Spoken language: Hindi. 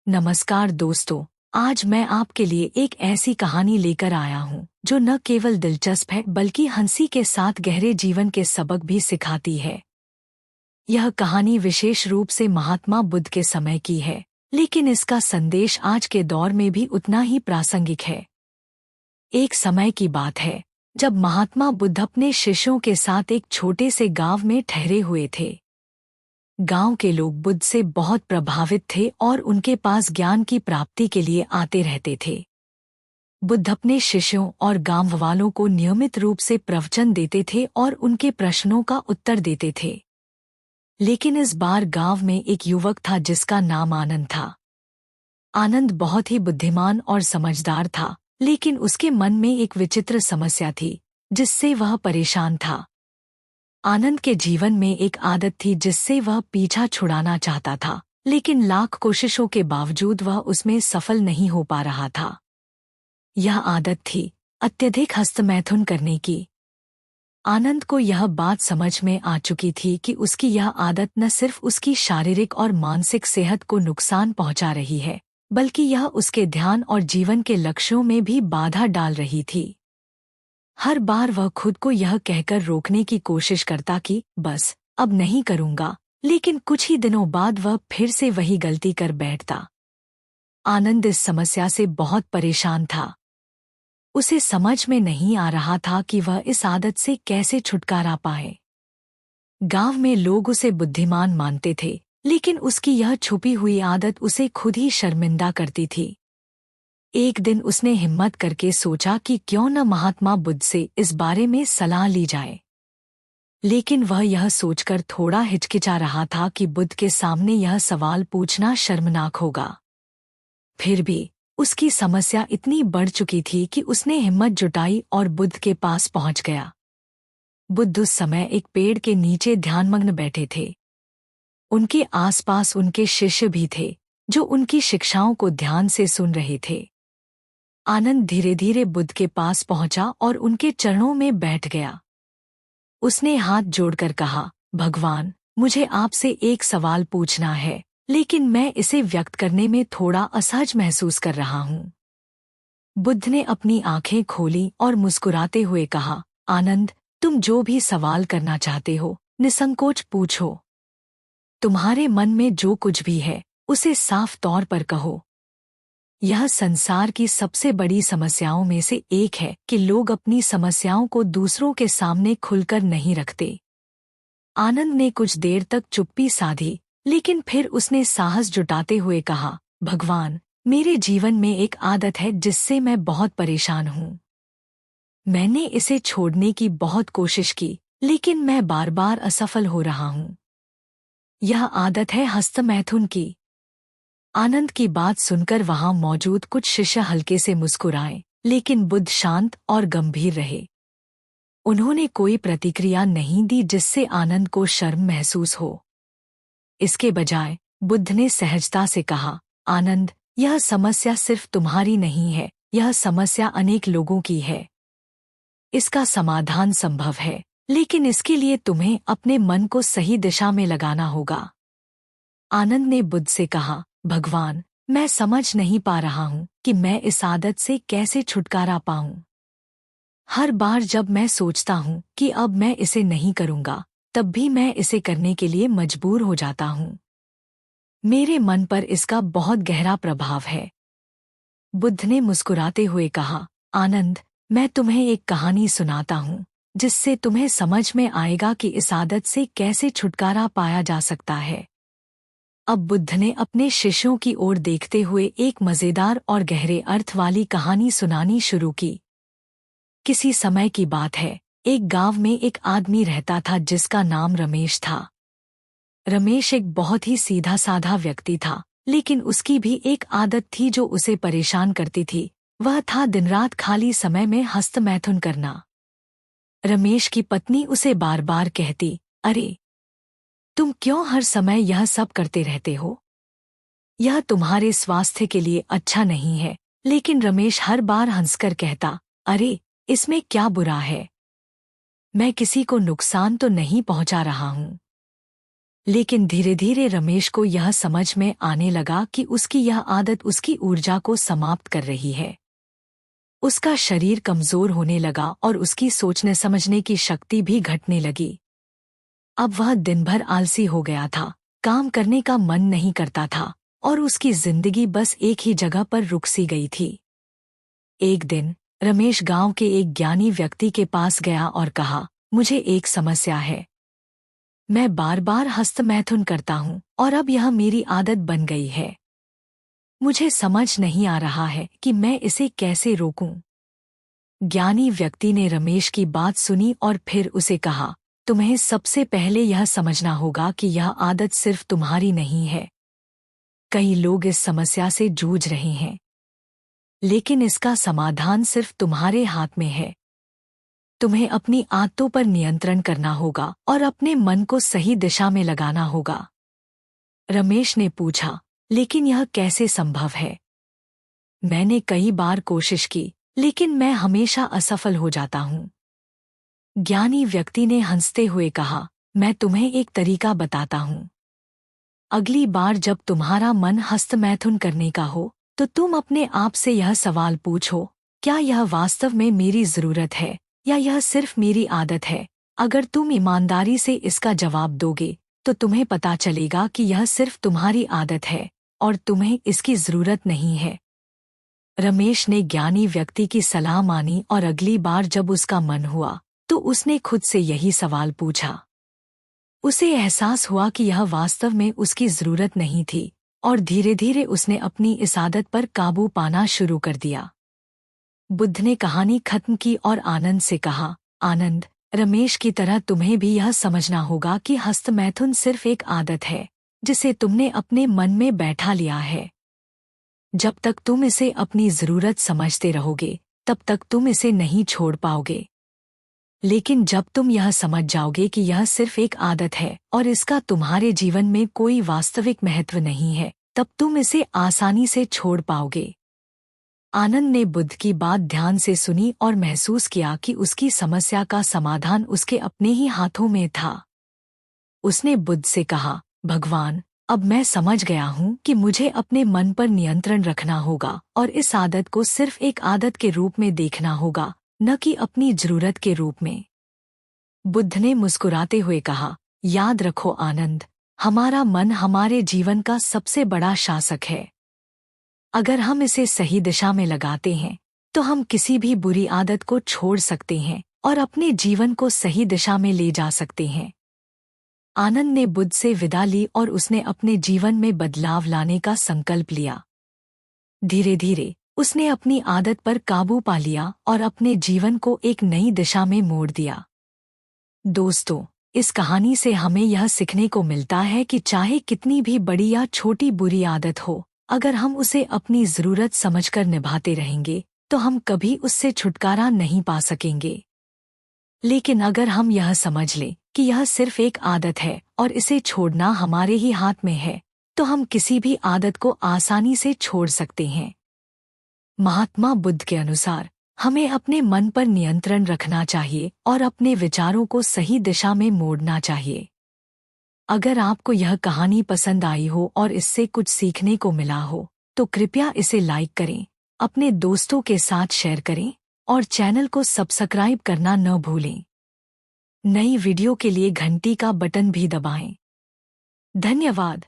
नमस्कार दोस्तों। आज मैं आपके लिए एक ऐसी कहानी लेकर आया हूँ जो न केवल दिलचस्प है बल्कि हंसी के साथ गहरे जीवन के सबक भी सिखाती है। यह कहानी विशेष रूप से महात्मा बुद्ध के समय की है, लेकिन इसका संदेश आज के दौर में भी उतना ही प्रासंगिक है। एक समय की बात है जब महात्मा बुद्ध अपने शिष्यों के साथ एक छोटे से गांव में ठहरे हुए थे। गांव के लोग बुद्ध से बहुत प्रभावित थे और उनके पास ज्ञान की प्राप्ति के लिए आते रहते थे। बुद्ध अपने शिष्यों और गांव वालों को नियमित रूप से प्रवचन देते थे और उनके प्रश्नों का उत्तर देते थे। लेकिन इस बार गांव में एक युवक था जिसका नाम आनंद था। आनंद बहुत ही बुद्धिमान और समझदार था, लेकिन उसके मन में एक विचित्र समस्या थी जिससे वह परेशान था। आनंद के जीवन में एक आदत थी जिससे वह पीछा छुड़ाना चाहता था, लेकिन लाख कोशिशों के बावजूद वह उसमें सफल नहीं हो पा रहा था। यह आदत थी अत्यधिक हस्तमैथुन करने की। आनंद को यह बात समझ में आ चुकी थी कि उसकी यह आदत न सिर्फ उसकी शारीरिक और मानसिक सेहत को नुकसान पहुंचा रही है, बल्कि यह उसके ध्यान और जीवन के लक्ष्यों में भी बाधा डाल रही थी। हर बार वह खुद को यह कहकर रोकने की कोशिश करता कि बस अब नहीं करूंगा, लेकिन कुछ ही दिनों बाद वह फिर से वही गलती कर बैठता। आनंद इस समस्या से बहुत परेशान था। उसे समझ में नहीं आ रहा था कि वह इस आदत से कैसे छुटकारा पाए। गांव में लोग उसे बुद्धिमान मानते थे, लेकिन उसकी यह छुपी हुई आदत उसे खुद ही शर्मिंदा करती थी। एक दिन उसने हिम्मत करके सोचा कि क्यों न महात्मा बुद्ध से इस बारे में सलाह ली जाए। लेकिन वह यह सोचकर थोड़ा हिचकिचा रहा था कि बुद्ध के सामने यह सवाल पूछना शर्मनाक होगा। फिर भी उसकी समस्या इतनी बढ़ चुकी थी कि उसने हिम्मत जुटाई और बुद्ध के पास पहुंच गया। बुद्ध उस समय एक पेड़ के नीचे ध्यानमग्न बैठे थे। उनके आसपास उनके शिष्य भी थे जो उनकी शिक्षाओं को ध्यान से सुन रहे थे। आनंद धीरे धीरे बुद्ध के पास पहुंचा और उनके चरणों में बैठ गया। उसने हाथ जोड़कर कहा, भगवान, मुझे आपसे एक सवाल पूछना है, लेकिन मैं इसे व्यक्त करने में थोड़ा असहज महसूस कर रहा हूँ। बुद्ध ने अपनी आंखें खोली और मुस्कुराते हुए कहा, आनंद, तुम जो भी सवाल करना चाहते हो निसंकोच पूछो। तुम्हारे मन में जो कुछ भी है उसे साफ तौर पर कहो। यह संसार की सबसे बड़ी समस्याओं में से एक है कि लोग अपनी समस्याओं को दूसरों के सामने खुलकर नहीं रखते। आनंद ने कुछ देर तक चुप्पी साधी, लेकिन फिर उसने साहस जुटाते हुए कहा, भगवान, मेरे जीवन में एक आदत है जिससे मैं बहुत परेशान हूँ। मैंने इसे छोड़ने की बहुत कोशिश की, लेकिन मैं बार बार असफल हो रहा हूँ। यह आदत है हस्तमैथुन की। आनंद की बात सुनकर वहां मौजूद कुछ शिष्य हल्के से मुस्कुराए, लेकिन बुद्ध शांत और गंभीर रहे। उन्होंने कोई प्रतिक्रिया नहीं दी जिससे आनंद को शर्म महसूस हो। इसके बजाय बुद्ध ने सहजता से कहा, आनंद, यह समस्या सिर्फ तुम्हारी नहीं है, यह समस्या अनेक लोगों की है। इसका समाधान संभव है, लेकिन इसके लिए तुम्हें अपने मन को सही दिशा में लगाना होगा। आनंद ने बुद्ध से कहा, भगवान, मैं समझ नहीं पा रहा हूँ कि मैं इस आदत से कैसे छुटकारा पाऊँ। हर बार जब मैं सोचता हूँ कि अब मैं इसे नहीं करूँगा, तब भी मैं इसे करने के लिए मजबूर हो जाता हूँ। मेरे मन पर इसका बहुत गहरा प्रभाव है। बुद्ध ने मुस्कुराते हुए कहा, आनंद, मैं तुम्हें एक कहानी सुनाता हूँ जिससे तुम्हें समझ में आएगा कि इस आदत से कैसे छुटकारा पाया जा सकता है। अब बुद्ध ने अपने शिष्यों की ओर देखते हुए एक मजेदार और गहरे अर्थ वाली कहानी सुनानी शुरू की। किसी समय की बात है, एक गांव में एक आदमी रहता था जिसका नाम रमेश था। रमेश एक बहुत ही सीधा साधा व्यक्ति था, लेकिन उसकी भी एक आदत थी जो उसे परेशान करती थी। वह था दिन रात खाली समय में हस्तमैथुन करना। रमेश की पत्नी उसे बार बार कहती, अरे, तुम क्यों हर समय यह सब करते रहते हो? यह तुम्हारे स्वास्थ्य के लिए अच्छा नहीं है। लेकिन रमेश हर बार हंसकर कहता, अरे, इसमें क्या बुरा है? मैं किसी को नुकसान तो नहीं पहुंचा रहा हूं। लेकिन धीरे धीरे रमेश को यह समझ में आने लगा कि उसकी यह आदत उसकी ऊर्जा को समाप्त कर रही है। उसका शरीर कमजोर होने लगा और उसकी सोचने समझने की शक्ति भी घटने लगी। अब वह दिन भर आलसी हो गया था, काम करने का मन नहीं करता था और उसकी जिंदगी बस एक ही जगह पर रुक सी गई थी। एक दिन रमेश गांव के एक ज्ञानी व्यक्ति के पास गया और कहा, मुझे एक समस्या है। मैं बार बार हस्तमैथुन करता हूँ और अब यह मेरी आदत बन गई है। मुझे समझ नहीं आ रहा है कि मैं इसे कैसे रोकूं। ज्ञानी व्यक्ति ने रमेश की बात सुनी और फिर उसे कहा, तुम्हें सबसे पहले यह समझना होगा कि यह आदत सिर्फ तुम्हारी नहीं है। कई लोग इस समस्या से जूझ रहे हैं, लेकिन इसका समाधान सिर्फ तुम्हारे हाथ में है। तुम्हें अपनी आदतों पर नियंत्रण करना होगा और अपने मन को सही दिशा में लगाना होगा। रमेश ने पूछा, लेकिन यह कैसे संभव है? मैंने कई बार कोशिश की, लेकिन मैं हमेशा असफल हो जाता हूँ। ज्ञानी व्यक्ति ने हंसते हुए कहा, मैं तुम्हें एक तरीका बताता हूँ। अगली बार जब तुम्हारा मन हस्तमैथुन करने का हो, तो तुम अपने आप से यह सवाल पूछो, क्या यह वास्तव में मेरी जरूरत है या यह सिर्फ मेरी आदत है? अगर तुम ईमानदारी से इसका जवाब दोगे, तो तुम्हें पता चलेगा कि यह सिर्फ तुम्हारी आदत है और तुम्हें इसकी जरूरत नहीं है। रमेश ने ज्ञानी व्यक्ति की सलाह मानी और अगली बार जब उसका मन हुआ, तो उसने खुद से यही सवाल पूछा। उसे एहसास हुआ कि यह वास्तव में उसकी जरूरत नहीं थी और धीरे धीरे उसने अपनी इस आदत पर काबू पाना शुरू कर दिया। बुद्ध ने कहानी खत्म की और आनंद से कहा, आनंद, रमेश की तरह तुम्हें भी यह समझना होगा कि हस्तमैथुन सिर्फ एक आदत है जिसे तुमने अपने मन में बैठा लिया है। जब तक तुम इसे अपनी जरूरत समझते रहोगे, तब तक तुम इसे नहीं छोड़ पाओगे। लेकिन जब तुम यह समझ जाओगे कि यह सिर्फ एक आदत है और इसका तुम्हारे जीवन में कोई वास्तविक महत्व नहीं है, तब तुम इसे आसानी से छोड़ पाओगे। आनंद ने बुद्ध की बात ध्यान से सुनी और महसूस किया कि उसकी समस्या का समाधान उसके अपने ही हाथों में था। उसने बुद्ध से कहा, भगवान, अब मैं समझ गया हूँ कि मुझे अपने मन पर नियंत्रण रखना होगा और इस आदत को सिर्फ एक आदत के रूप में देखना होगा, न कि अपनी जरूरत के रूप में। बुद्ध ने मुस्कुराते हुए कहा, याद रखो आनंद, हमारा मन हमारे जीवन का सबसे बड़ा शासक है। अगर हम इसे सही दिशा में लगाते हैं, तो हम किसी भी बुरी आदत को छोड़ सकते हैं और अपने जीवन को सही दिशा में ले जा सकते हैं। आनंद ने बुद्ध से विदा ली और उसने अपने जीवन में बदलाव लाने का संकल्प लिया। धीरे धीरे उसने अपनी आदत पर काबू पा लिया और अपने जीवन को एक नई दिशा में मोड़ दिया। दोस्तों, इस कहानी से हमें यह सीखने को मिलता है कि चाहे कितनी भी बड़ी या छोटी बुरी आदत हो, अगर हम उसे अपनी जरूरत समझकर निभाते रहेंगे, तो हम कभी उससे छुटकारा नहीं पा सकेंगे। लेकिन अगर हम यह समझ लें कि यह सिर्फ एक आदत है और इसे छोड़ना हमारे ही हाथ में है, तो हम किसी भी आदत को आसानी से छोड़ सकते हैं। महात्मा बुद्ध के अनुसार हमें अपने मन पर नियंत्रण रखना चाहिए और अपने विचारों को सही दिशा में मोड़ना चाहिए। अगर आपको यह कहानी पसंद आई हो और इससे कुछ सीखने को मिला हो, तो कृपया इसे लाइक करें, अपने दोस्तों के साथ शेयर करें और चैनल को सब्सक्राइब करना न भूलें। नई वीडियो के लिए घंटी का बटन भी दबाएं। धन्यवाद।